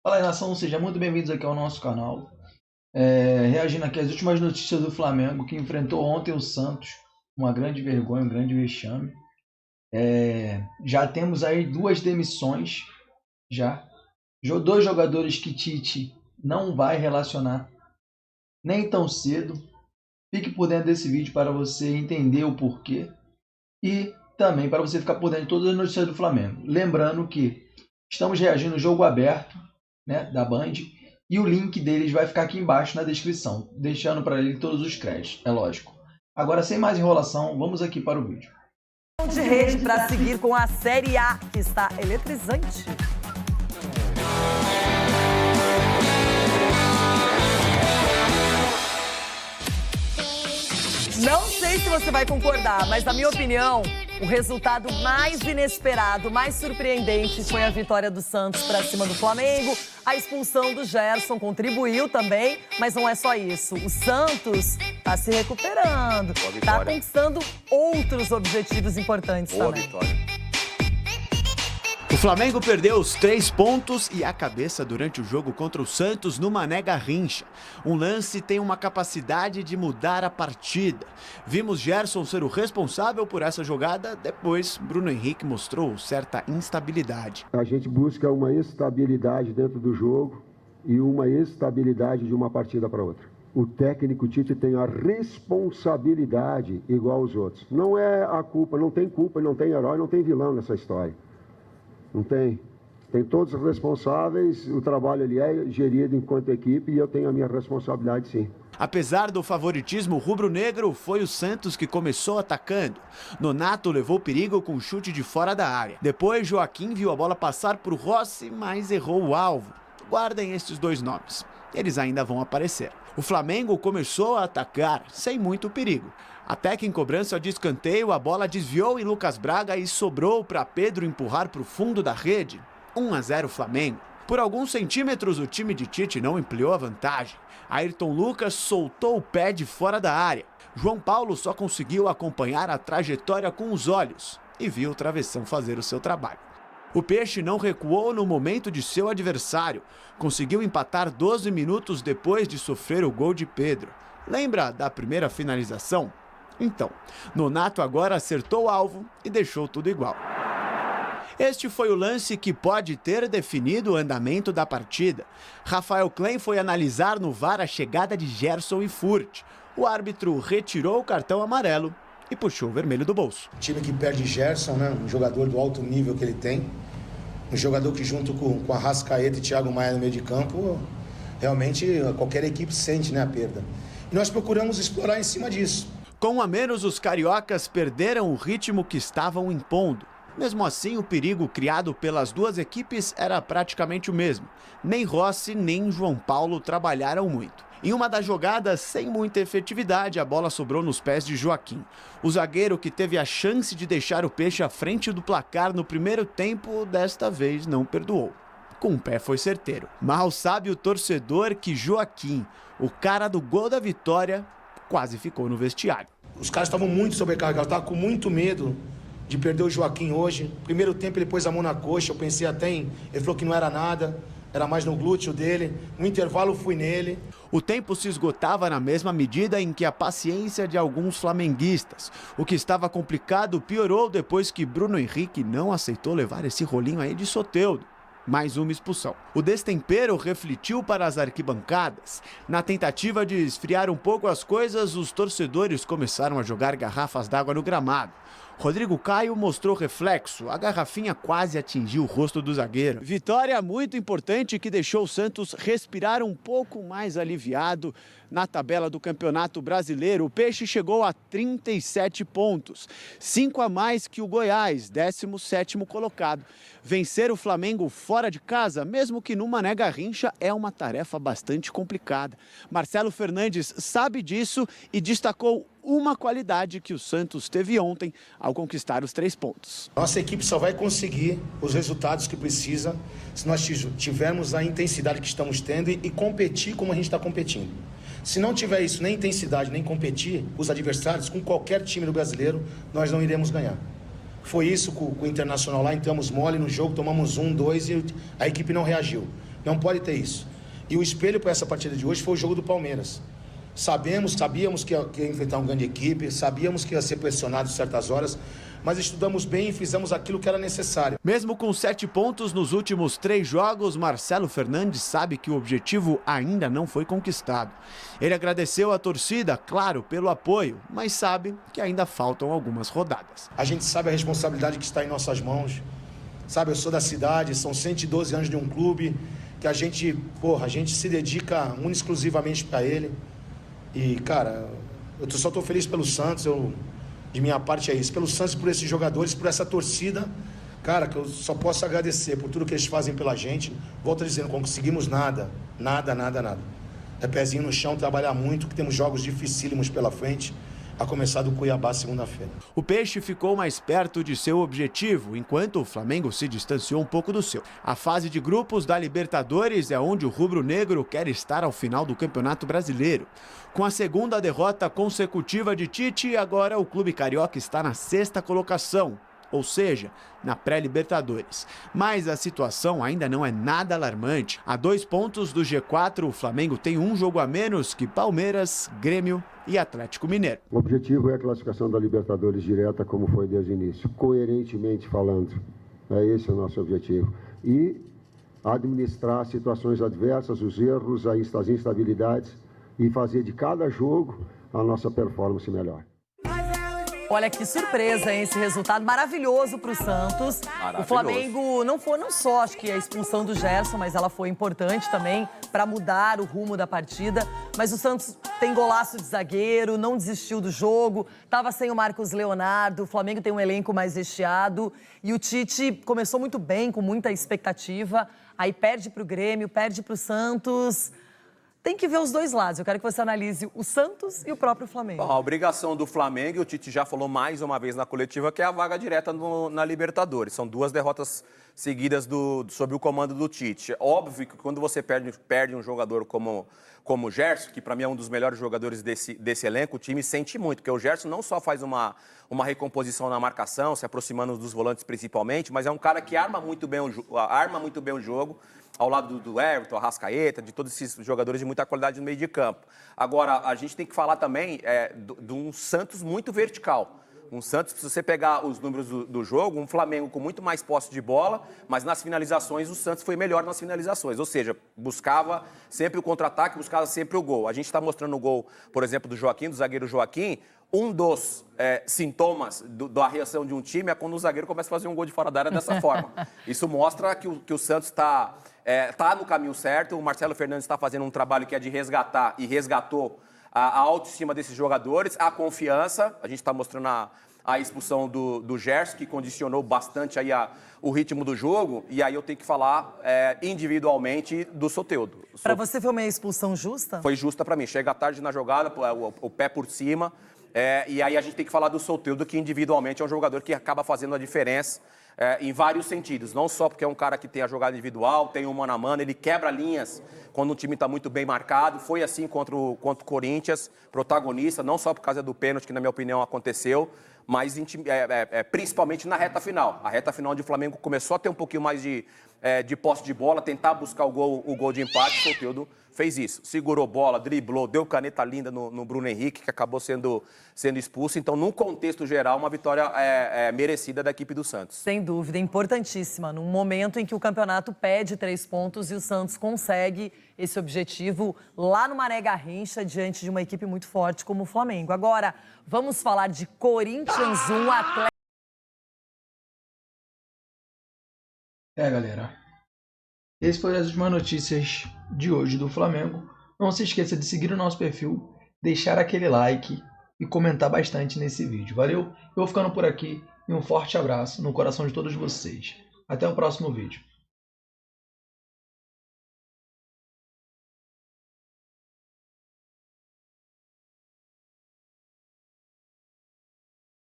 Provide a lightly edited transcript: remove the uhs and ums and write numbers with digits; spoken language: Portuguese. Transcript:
Fala aí, nação, sejam muito bem-vindos aqui ao nosso canal. Reagindo aqui às últimas notícias do Flamengo, que enfrentou ontem o Santos, uma grande vergonha, um grande vexame. Já temos aí 2 demissões, já. 2 jogadores que Tite não vai relacionar nem tão cedo. Fique por dentro desse vídeo para você entender o porquê e também para você ficar por dentro de todas as notícias do Flamengo. Lembrando que estamos reagindo ao jogo aberto, né, da Band, e o link deles vai ficar aqui embaixo na descrição, deixando para ele todos os créditos, é lógico. Agora, sem mais enrolação, vamos aqui para o vídeo. De rede para seguir com a Série A, que está eletrizante. Não sei se você vai concordar, mas na minha opinião, o resultado mais inesperado, mais surpreendente foi a vitória do Santos para cima do Flamengo. A expulsão do Gerson contribuiu também, mas não é só isso. O Santos está se recuperando, está conquistando outros objetivos importantes Boa também. Vitória. O Flamengo perdeu os 3 pontos e a cabeça durante o jogo contra o Santos no Mané Garrincha. Um lance tem uma capacidade de mudar a partida. Vimos Gerson ser o responsável por essa jogada, depois Bruno Henrique mostrou certa instabilidade. A gente busca uma estabilidade dentro do jogo e uma estabilidade de uma partida para outra. O técnico Tite tem a responsabilidade igual aos outros. Não é a culpa, não tem culpa, não tem herói, não tem vilão nessa história. Não tem. Tem todos os responsáveis, o trabalho ali é gerido enquanto equipe e eu tenho a minha responsabilidade, sim. Apesar do favoritismo rubro-negro, foi o Santos que começou atacando. Nonato levou perigo com um chute de fora da área. Depois, Joaquim viu a bola passar por Rossi, mas errou o alvo. Guardem estes 2 nomes. Eles ainda vão aparecer. O Flamengo começou a atacar, sem muito perigo. Até que em cobrança de escanteio, a bola desviou em Lucas Braga e sobrou para Pedro empurrar para o fundo da rede. 1-0 Flamengo. Por alguns centímetros, o time de Tite não ampliou a vantagem. Ayrton Lucas soltou o pé de fora da área. João Paulo só conseguiu acompanhar a trajetória com os olhos e viu o travessão fazer o seu trabalho. O Peixe não recuou no momento de seu adversário. Conseguiu empatar 12 minutos depois de sofrer o gol de Pedro. Lembra da primeira finalização? Então, Nonato agora acertou o alvo e deixou tudo igual. Este foi o lance que pode ter definido o andamento da partida. Rafael Klein foi analisar no VAR a chegada de Gerson e Furt. O árbitro retirou o cartão amarelo e puxou o vermelho do bolso. O time que perde Gerson, né? Um jogador do alto nível que ele tem, um jogador que junto com Arrascaeta e Thiago Maia no meio de campo, realmente qualquer equipe sente, né, a perda. E nós procuramos explorar em cima disso. Com 1 a menos, os cariocas perderam o ritmo que estavam impondo. Mesmo assim, o perigo criado pelas 2 equipes era praticamente o mesmo. Nem Rossi nem João Paulo trabalharam muito. Em uma das jogadas, sem muita efetividade, a bola sobrou nos pés de Joaquim. O zagueiro que teve a chance de deixar o Peixe à frente do placar no primeiro tempo, desta vez não perdoou. Com o pé foi certeiro. Mal sabe o torcedor que Joaquim, o cara do gol da vitória, quase ficou no vestiário. Os caras estavam muito sobrecarregados, estavam com muito medo de perder o Joaquim hoje. Primeiro tempo ele pôs a mão na coxa, eu pensei até em... Ele falou que não era nada, era mais no glúteo dele. No intervalo fui nele. O tempo se esgotava na mesma medida em que a paciência de alguns flamenguistas. O que estava complicado piorou depois que Bruno Henrique não aceitou levar esse rolinho aí de Soteldo. Mais uma expulsão. O destempero refletiu para as arquibancadas. Na tentativa de esfriar um pouco as coisas, os torcedores começaram a jogar garrafas d'água no gramado. Rodrigo Caio mostrou reflexo, a garrafinha quase atingiu o rosto do zagueiro. Vitória muito importante que deixou o Santos respirar um pouco mais aliviado na tabela do Campeonato Brasileiro. O Peixe chegou a 37 pontos, 5 a mais que o Goiás, 17º colocado. Vencer o Flamengo fora de casa, mesmo que no Mané Garrincha, é uma tarefa bastante complicada. Marcelo Fernandes sabe disso e destacou uma qualidade que o Santos teve ontem ao conquistar os 3 pontos. Nossa equipe só vai conseguir os resultados que precisa se nós tivermos a intensidade que estamos tendo e competir como a gente está competindo. Se não tiver isso, nem intensidade, nem competir, os adversários, com qualquer time do brasileiro, nós não iremos ganhar. Foi isso com o Internacional lá, entramos mole no jogo, tomamos 1, 2 e a equipe não reagiu. Não pode ter isso. E o espelho para essa partida de hoje foi o jogo do Palmeiras. Sabíamos que ia enfrentar uma grande equipe, sabíamos que ia ser pressionado em certas horas, mas estudamos bem e fizemos aquilo que era necessário. Mesmo com 7 pontos nos últimos 3 jogos, Marcelo Fernandes sabe que o objetivo ainda não foi conquistado. Ele agradeceu à torcida, claro, pelo apoio, mas sabe que ainda faltam algumas rodadas. A gente sabe a responsabilidade que está em nossas mãos. Sabe, eu sou da cidade, são 112 anos de um clube que a gente se dedica única e exclusivamente para ele. E, cara, eu só estou feliz pelo Santos, de minha parte é isso. Pelo Santos, por esses jogadores, por essa torcida, cara, que eu só posso agradecer por tudo que eles fazem pela gente. Volto a dizer, não conseguimos nada. É pezinho no chão, trabalhar muito, que temos jogos dificílimos pela frente, a começar do Cuiabá segunda-feira. O Peixe ficou mais perto de seu objetivo, enquanto o Flamengo se distanciou um pouco do seu. A fase de grupos da Libertadores é onde o rubro-negro quer estar ao final do Campeonato Brasileiro. Com a segunda derrota consecutiva de Tite, agora o clube carioca está na 6ª colocação, ou seja, na pré-Libertadores. Mas a situação ainda não é nada alarmante. A 2 pontos do G4, o Flamengo tem um jogo a menos que Palmeiras, Grêmio e Atlético Mineiro. O objetivo é a classificação da Libertadores direta, como foi desde o início, coerentemente falando. Esse é o nosso objetivo. E administrar situações adversas, os erros, as instabilidades e fazer de cada jogo a nossa performance melhor. Olha que surpresa, hein? Esse resultado maravilhoso para o Santos. O Flamengo não só, acho que a expulsão do Gerson, mas ela foi importante também para mudar o rumo da partida. Mas o Santos tem golaço de zagueiro, não desistiu do jogo, estava sem o Marcos Leonardo, o Flamengo tem um elenco mais recheado e o Tite começou muito bem, com muita expectativa, aí perde para o Grêmio, perde para o Santos. Tem que ver os dois lados. Eu quero que você analise o Santos e o próprio Flamengo. A obrigação do Flamengo, e o Tite já falou mais uma vez na coletiva, que é a vaga direta na Libertadores. São 2 derrotas seguidas sob o comando do Tite. Óbvio que quando você perde um jogador como o Gerson, que para mim é um dos melhores jogadores desse elenco, o time sente muito, porque o Gerson não só faz uma recomposição na marcação, se aproximando dos volantes principalmente, mas é um cara que arma muito bem o jogo, ao lado do Everton, Arrascaeta, de todos esses jogadores de muita qualidade no meio de campo. Agora, a gente tem que falar também de um Santos muito vertical. Um Santos, se você pegar os números do jogo, um Flamengo com muito mais posse de bola, mas nas finalizações o Santos foi melhor nas finalizações. Ou seja, buscava sempre o contra-ataque, buscava sempre o gol. A gente está mostrando o gol, por exemplo, do zagueiro Joaquim. Um dos sintomas da reação de um time é quando o zagueiro começa a fazer um gol de fora da área dessa forma. Isso mostra que o Santos está no caminho certo. O Marcelo Fernandes está fazendo um trabalho que é de resgatar e resgatou a autoestima desses jogadores, a confiança. A gente está mostrando a expulsão do Gerson, que condicionou bastante aí o ritmo do jogo. E aí eu tenho que falar individualmente do Soteldo. Para você foi uma expulsão justa? Foi justa para mim. Chega tarde na jogada, o pé por cima. E aí a gente tem que falar do Soteldo, que individualmente é um jogador que acaba fazendo a diferença em vários sentidos. Não só porque é um cara que tem a jogada individual, tem um mano a mano, ele quebra linhas quando o time está muito bem marcado. Foi assim contra o Corinthians, protagonista, não só por causa do pênalti, que na minha opinião aconteceu, mas principalmente na reta final. A reta final onde o Flamengo começou a ter um pouquinho mais de posse de bola, tentar buscar o gol de empate. O Soteldo fez isso, segurou bola, driblou, deu caneta linda no Bruno Henrique, que acabou sendo expulso. Então, num contexto geral, uma vitória merecida da equipe do Santos. Sem dúvida, importantíssima. Num momento em que o campeonato pede 3 pontos e o Santos consegue esse objetivo lá no Mané Garrincha, diante de uma equipe muito forte como o Flamengo. Agora, vamos falar de Corinthians 1, Atlético. Galera. Essas foram as últimas notícias de hoje do Flamengo. Não se esqueça de seguir o nosso perfil, deixar aquele like e comentar bastante nesse vídeo. Valeu? Eu vou ficando por aqui e um forte abraço no coração de todos vocês. Até o próximo vídeo.